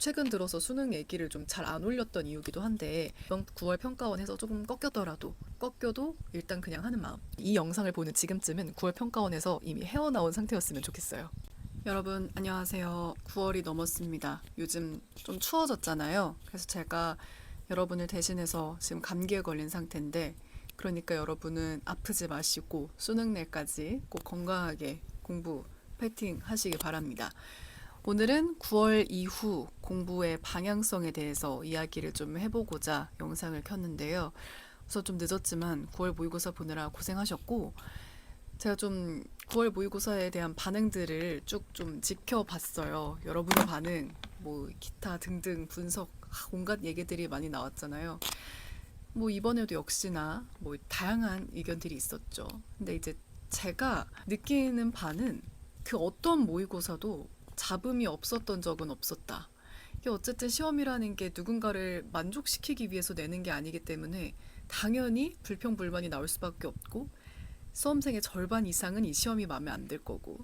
최근 들어서 수능 얘기를 좀 잘 안 올렸던 이유기도 한데 이번 9월 평가원에서 조금 꺾여도 일단 그냥 하는 마음. 이 영상을 보는 지금쯤은 9월 평가원에서 이미 헤어나온 상태였으면 좋겠어요. 여러분 안녕하세요. 9월이 넘었습니다. 요즘 좀 추워졌잖아요. 그래서 제가 여러분을 대신해서 지금 감기에 걸린 상태인데, 그러니까 여러분은 아프지 마시고 수능 날까지 꼭 건강하게 공부 파이팅 하시기 바랍니다. 오늘은 9월 이후 공부의 방향성에 대해서 이야기를 좀 해보고자 영상을 켰는데요. 우선 좀 늦었지만 9월 모의고사 보느라 고생하셨고, 제가 좀 9월 모의고사에 대한 반응들을 쭉 좀 지켜봤어요. 여러분의 반응, 뭐 기타 등등 분석, 온갖 얘기들이 많이 나왔잖아요. 뭐 이번에도 역시나 뭐 다양한 의견들이 있었죠. 근데 이제 제가 느끼는 바는 그 어떤 모의고사도 잡음이 없었던 적은 없었다. 이게 어쨌든 시험이라는 게 누군가를 만족시키기 위해서 내는 게 아니기 때문에 당연히 불평불만이 나올 수밖에 없고, 수험생의 절반 이상은 이 시험이 마음에 안 들 거고.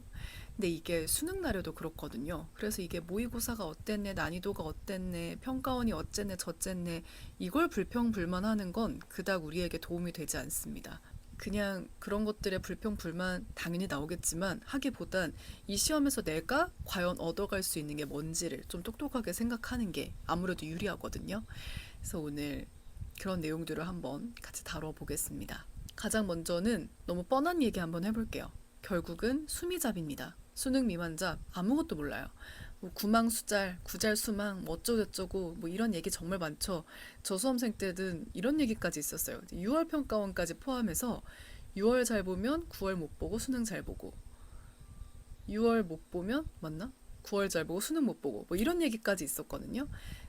근데 이게 수능 날에도 그렇거든요. 그래서 이게 모의고사가 어땠네, 난이도가 어땠네, 평가원이 어쨌네 저쨌네, 이걸 불평불만하는 건 그닥 우리에게 도움이 되지 않습니다. 그냥 그런 것들의 불평불만 당연히 나오겠지만 하기보단 이 시험에서 내가 과연 얻어갈 수 있는 게 뭔지를 좀 똑똑하게 생각하는 게 아무래도 유리하거든요. 그래서 오늘 그런 내용들을 한번 같이 다뤄보겠습니다. 가장 먼저는 너무 뻔한 얘기 한번 해볼게요. 결국은 수미잡입니다. 수능 미만잡 아무것도 몰라요. 뭐 구망수잘, 구잘수망, 뭐 어쩌고저쩌고 뭐 이런 얘기 정말 많죠. 저 수험생 때는 이런 얘기까지 있었어요. 6월 평가원까지 포함해서 6월 잘 보면 9월 못 보고 수능 잘 보고, 6월 못 보면 맞나? 9월 잘 보고 수능 못 보고 뭐 이런 얘기까지 있었거든요.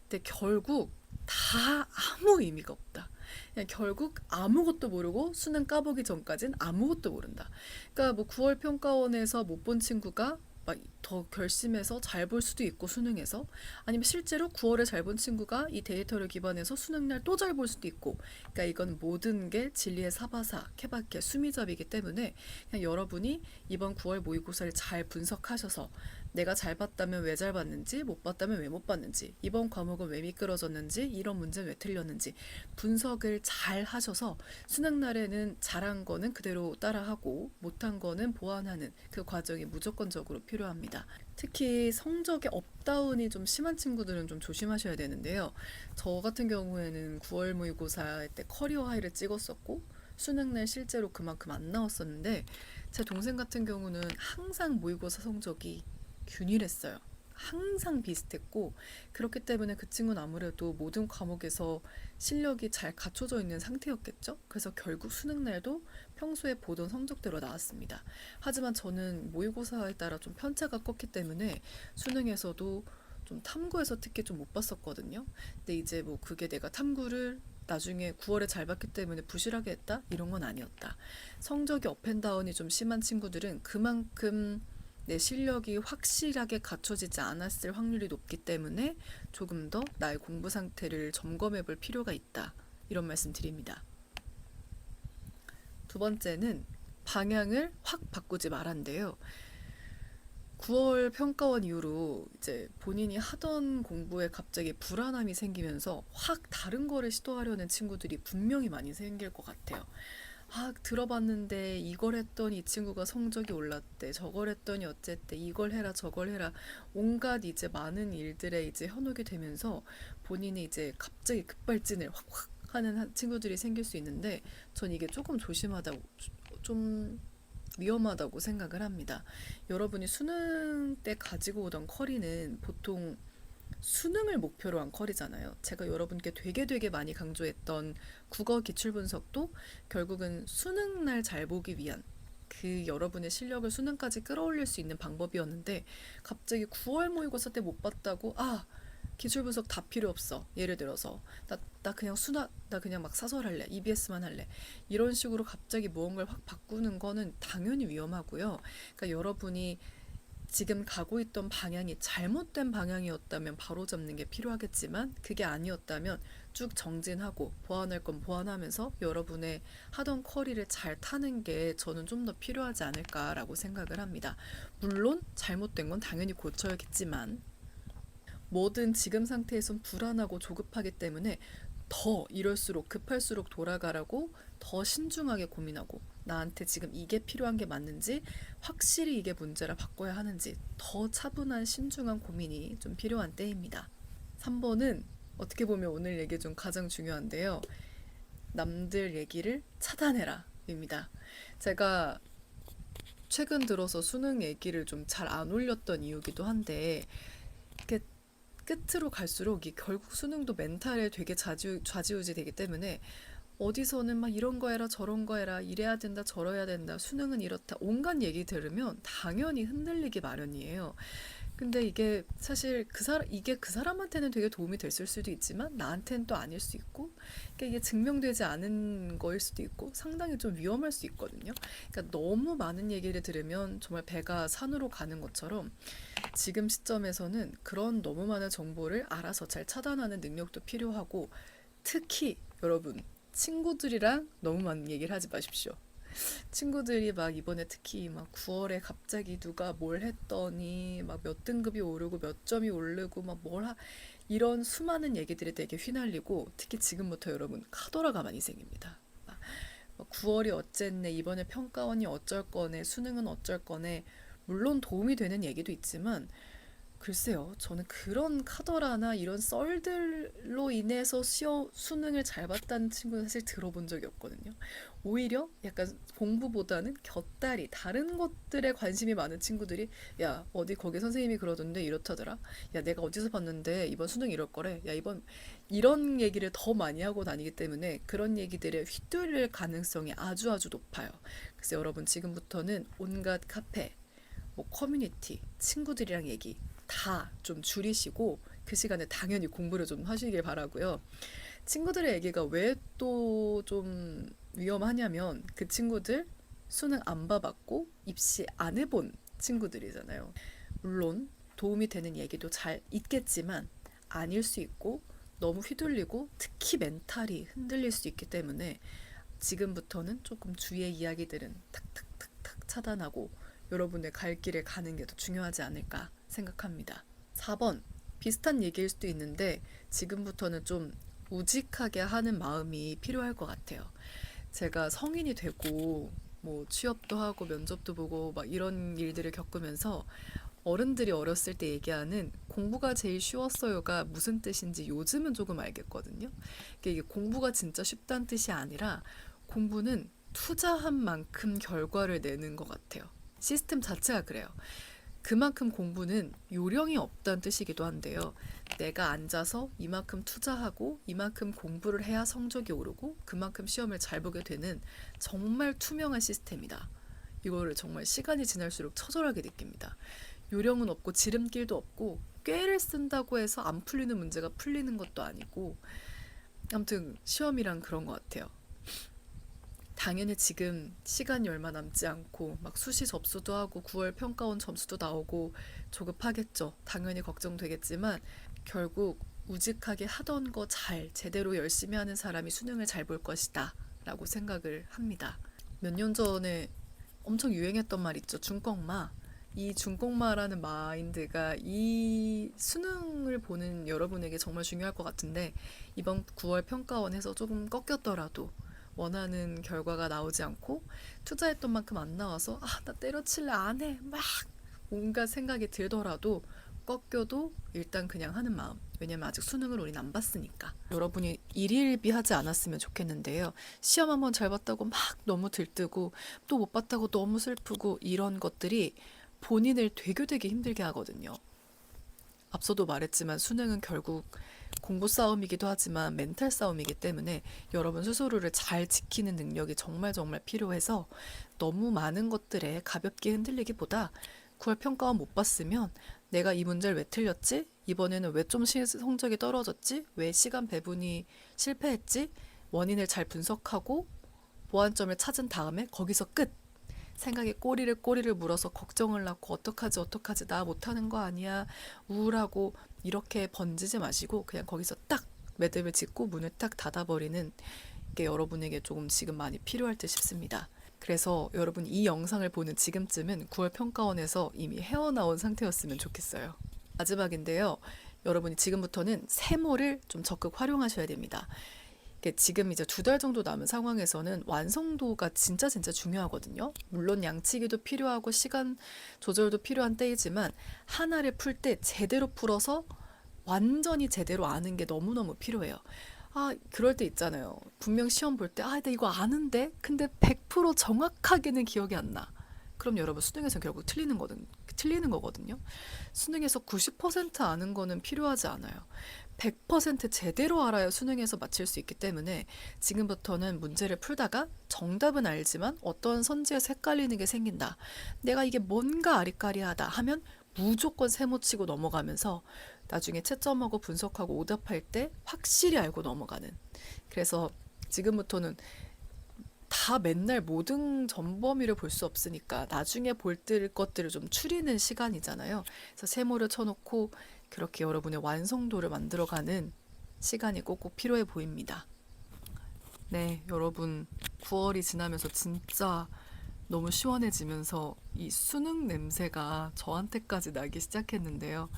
근데 결국 다 아무 의미가 없다. 그냥 결국 아무것도 모르고 수능 까보기 전까진 아무것도 모른다. 그러니까 뭐 9월 평가원에서 못 본 친구가 막 더 결심해서 잘 볼 수도 있고 수능에서, 아니면 실제로 9월에 잘 본 친구가 이 데이터를 기반해서 수능날 또 잘 볼 수도 있고. 그러니까 이건 모든 게 진리의 사바사 케바케 수미잡이기 때문에 그냥 여러분이 이번 9월 모의고사를 잘 분석하셔서 내가 잘 봤다면 왜 잘 봤는지, 못 봤다면 왜 못 봤는지, 이번 과목은 왜 미끄러졌는지, 이런 문제는 왜 틀렸는지 분석을 잘 하셔서 수능 날에는 잘한 거는 그대로 따라하고 못한 거는 보완하는 그 과정이 무조건적으로 필요합니다. 특히 성적의 업다운이 좀 심한 친구들은 좀 조심하셔야 되는데요. 저 같은 경우에는 9월 모의고사 때 커리어 하이를 찍었었고 수능날 실제로 그만큼 안 나왔었는데, 제 동생 같은 경우는 항상 모의고사 성적이 균일했어요. 항상 비슷했고, 그렇기 때문에 그 친구는 아무래도 모든 과목에서 실력이 잘 갖춰져 있는 상태였겠죠. 그래서 결국 수능날도 평소에 보던 성적대로 나왔습니다. 하지만 저는 모의고사에 따라 좀 편차가 컸기 때문에 수능에서도 좀 탐구에서 특히 좀 못 봤었거든요. 근데 이제 뭐 그게 내가 탐구를 나중에 9월에 잘 봤기 때문에 부실하게 했다? 이런 건 아니었다. 성적이 업앤다운이 좀 심한 친구들은 그만큼 내 실력이 확실하게 갖춰지지 않았을 확률이 높기 때문에 조금 더 나의 공부 상태를 점검해 볼 필요가 있다. 이런 말씀 드립니다. 두 번째는 방향을 확 바꾸지 말한대요. 9월 평가원 이후로 이제 본인이 하던 공부에 갑자기 불안함이 생기면서 확 다른 거를 시도하려는 친구들이 분명히 많이 생길 것 같아요. 아, 들어봤는데 이걸 했더니 이 친구가 성적이 올랐대. 저걸 했더니 어쨌대. 이걸 해라 저걸 해라. 온갖 이제 많은 일들에 이제 현혹이 되면서 본인이 이제 갑자기 급발진을 확확 하는 친구들이 생길 수 있는데, 전 이게 조금 조심하다고, 좀 위험하다고 생각을 합니다. 여러분이 수능 때 가지고 오던 커리는 보통 수능을 목표로 한 컬이잖아요. 제가 여러분께 되게 많이 강조했던 국어 기출 분석도 결국은 수능 날 잘 보기 위한, 그 여러분의 실력을 수능까지 끌어올릴 수 있는 방법이었는데, 갑자기 9월 모의고사 때 못 봤다고 기출 분석 다 필요 없어. 예를 들어서 나 그냥 나 그냥 막 사설 할래. EBS만 할래. 이런 식으로 갑자기 무언가를 확 바꾸는 거는 당연히 위험하고요. 그러니까 여러분이 지금 가고 있던 방향이 잘못된 방향이었다면 바로 잡는 게 필요하겠지만, 그게 아니었다면 쭉 정진하고 보완할 건 보완하면서 여러분의 하던 커리를 잘 타는 게 저는 좀 더 필요하지 않을까라고 생각을 합니다. 물론 잘못된 건 당연히 고쳐야겠지만, 뭐든 지금 상태에선 불안하고 조급하기 때문에 더 이럴수록 급할수록 돌아가라고 더 신중하게 고민하고 나한테 지금 이게 필요한 게 맞는지 확실히 이게 문제라 바꿔야 하는지 더 차분한 신중한 고민이 좀 필요한 때입니다. 3번은 어떻게 보면 오늘 얘기 중 가장 중요한데요. 남들 얘기를 차단해라 입니다. 제가 최근 들어서 수능 얘기를 좀 잘 안 올렸던 이유기도 한데 이게 끝으로 갈수록 이 결국 수능도 멘탈에 되게 좌지우지 되기 때문에 어디서는 막 이런 거 해라 저런 거 해라 이래야 된다 저래야 된다 수능은 이렇다 온갖 얘기 들으면 당연히 흔들리기 마련이에요. 근데 이게 사실 이게 그 사람한테는 되게 도움이 됐을 수도 있지만 나한테는 또 아닐 수 있고 그러니까 이게 증명되지 않은 거일 수도 있고 상당히 좀 위험할 수 있거든요. 그러니까 너무 많은 얘기를 들으면 정말 배가 산으로 가는 것처럼 지금 시점에서는 그런 너무 많은 정보를 알아서 잘 차단하는 능력도 필요하고 특히 여러분 친구들이랑 너무 많은 얘기를 하지 마십시오. 친구들이 막 이번에 특히 막 9월에 갑자기 누가 뭘 했더니 막 몇 등급이 오르고 몇 점이 오르고 막 이런 수많은 얘기들이 되게 휘날리고 특히 지금부터 여러분 카더라가 많이 생깁니다. 막 9월이 어쨌네 이번에 평가원이 어쩔 거네 수능은 어쩔 거네 물론 도움이 되는 얘기도 있지만 글쎄요, 저는 그런 카더라나 이런 썰들로 인해서 수능을 잘 봤다는 친구는 사실 들어본 적이 없거든요. 오히려 약간 공부보다는 곁다리, 다른 것들에 관심이 많은 친구들이 야, 어디 거기 선생님이 그러던데 이렇다더라. 야, 내가 어디서 봤는데 이번 수능 이럴 거래. 야, 이런 얘기를 더 많이 하고 다니기 때문에 그런 얘기들에 휘둘릴 가능성이 아주 아주 높아요. 그래서 여러분 지금부터는 온갖 카페, 뭐 커뮤니티, 친구들이랑 얘기 다 좀 줄이시고 그 시간에 당연히 공부를 좀 하시길 바라고요. 친구들의 얘기가 왜 또 좀 위험하냐면 그 친구들 수능 안 봐봤고 입시 안 해본 친구들이잖아요. 물론 도움이 되는 얘기도 잘 있겠지만 아닐 수 있고 너무 휘둘리고 특히 멘탈이 흔들릴 수 있기 때문에 지금부터는 조금 주위의 이야기들은 탁탁탁탁 차단하고 여러분의 갈 길을 가는 게 더 중요하지 않을까 생각합니다. 4번 비슷한 얘기일 수도 있는데 지금부터는 좀 우직하게 하는 마음이 필요할 것 같아요. 제가 성인이 되고 뭐 취업도 하고 면접도 보고 막 이런 일들을 겪으면서 어른들이 어렸을 때 얘기하는 공부가 제일 쉬웠어요가 무슨 뜻인지 요즘은 조금 알겠거든요. 이게 공부가 진짜 쉽다는 뜻이 아니라 공부는 투자한 만큼 결과를 내는 것 같아요. 시스템 자체가 그래요. 그만큼 공부는 요령이 없다는 뜻이기도 한데요. 내가 앉아서 이만큼 투자하고 이만큼 공부를 해야 성적이 오르고 그만큼 시험을 잘 보게 되는 정말 투명한 시스템이다. 이거를 정말 시간이 지날수록 처절하게 느낍니다. 요령은 없고 지름길도 없고 꾀를 쓴다고 해서 안 풀리는 문제가 풀리는 것도 아니고 아무튼 시험이란 그런 것 같아요. 당연히 지금 시간이 얼마 남지 않고 막 수시 접수도 하고 9월 평가원 점수도 나오고 조급하겠죠. 당연히 걱정되겠지만 결국 우직하게 하던 거 잘 제대로 열심히 하는 사람이 수능을 잘 볼 것이다 라고 생각을 합니다. 몇 년 전에 엄청 유행했던 말 있죠. 중꺾마. 이 중꺾마라는 마인드가 이 수능을 보는 여러분에게 정말 중요할 것 같은데 이번 9월 평가원에서 조금 꺾였더라도 원하는 결과가 나오지 않고 투자했던 만큼 안 나와서 나 때려칠래 안 해. 막 온갖 생각이 들더라도 꺾여도 일단 그냥 하는 마음. 왜냐면 아직 수능을 우린 안 봤으니까. 여러분이 일희일비하지 않았으면 좋겠는데요. 시험 한번 잘 봤다고 막 너무 들뜨고 또 못 봤다고 너무 슬프고 이런 것들이 본인을 되게 힘들게 하거든요. 앞서도 말했지만 수능은 결국 공부 싸움이기도 하지만 멘탈 싸움이기 때문에 여러분 스스로를 잘 지키는 능력이 정말 필요해서 너무 많은 것들에 가볍게 흔들리기보다 9월 평가원 못 봤으면 내가 이 문제를 왜 틀렸지? 이번에는 왜 좀 성적이 떨어졌지? 왜 시간 배분이 실패했지? 원인을 잘 분석하고 보완점을 찾은 다음에 거기서 끝! 생각에 꼬리를 물어서 걱정을 낳고 어떡하지 나 못하는 거 아니야 우울하고 이렇게 번지지 마시고 그냥 거기서 딱 매듭을 짓고 문을 딱 닫아버리는 게 여러분에게 조금 지금 많이 필요할 듯 싶습니다. 그래서 여러분 이 영상을 보는 지금쯤은 9월 평가원에서 이미 헤어나온 상태였으면 좋겠어요. 마지막인데요. 여러분이 지금부터는 세모를 좀 적극 활용하셔야 됩니다. 지금 이제 2달 정도 남은 상황에서는 완성도가 진짜 중요하거든요. 물론 양치기도 필요하고 시간 조절도 필요한 때이지만 하나를 풀 때 제대로 풀어서 완전히 제대로 아는 게 너무너무 필요해요. 그럴 때 있잖아요. 분명 시험 볼 때, 나 이거 아는데? 근데 100% 정확하게는 기억이 안 나. 그럼 여러분 수능에서 결국 틀리는 거거든요. 수능에서 90% 아는 거는 필요하지 않아요. 100% 제대로 알아야 수능에서 맞힐 수 있기 때문에 지금부터는 문제를 풀다가 정답은 알지만 어떤 선지에서 헷갈리는 게 생긴다. 내가 이게 뭔가 아리까리하다 하면 무조건 세모치고 넘어가면서 나중에 채점하고 분석하고 오답할 때 확실히 알고 넘어가는. 그래서 지금부터는 다 맨날 모든 전범위를 볼 수 없으니까 나중에 볼 것들을 좀 추리는 시간이잖아요. 그래서 세모를 쳐놓고 그렇게 여러분의 완성도를 만들어가는 시간이 꼭꼭 필요해 보입니다. 네, 여러분 9월이 지나면서 진짜 너무 시원해지면서 이 수능 냄새가 저한테까지 나기 시작했는데요.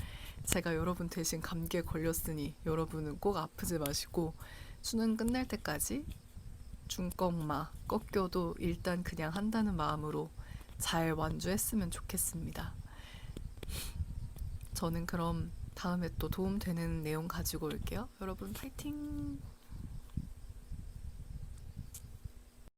제가 여러분 대신 감기에 걸렸으니 여러분은 꼭 아프지 마시고 수능 끝날 때까지 중꺾마 꺾여도 일단 그냥 한다는 마음으로 잘 완주했으면 좋겠습니다. 저는 그럼 다음에 또 도움되는 내용 가지고 올게요. 여러분 파이팅!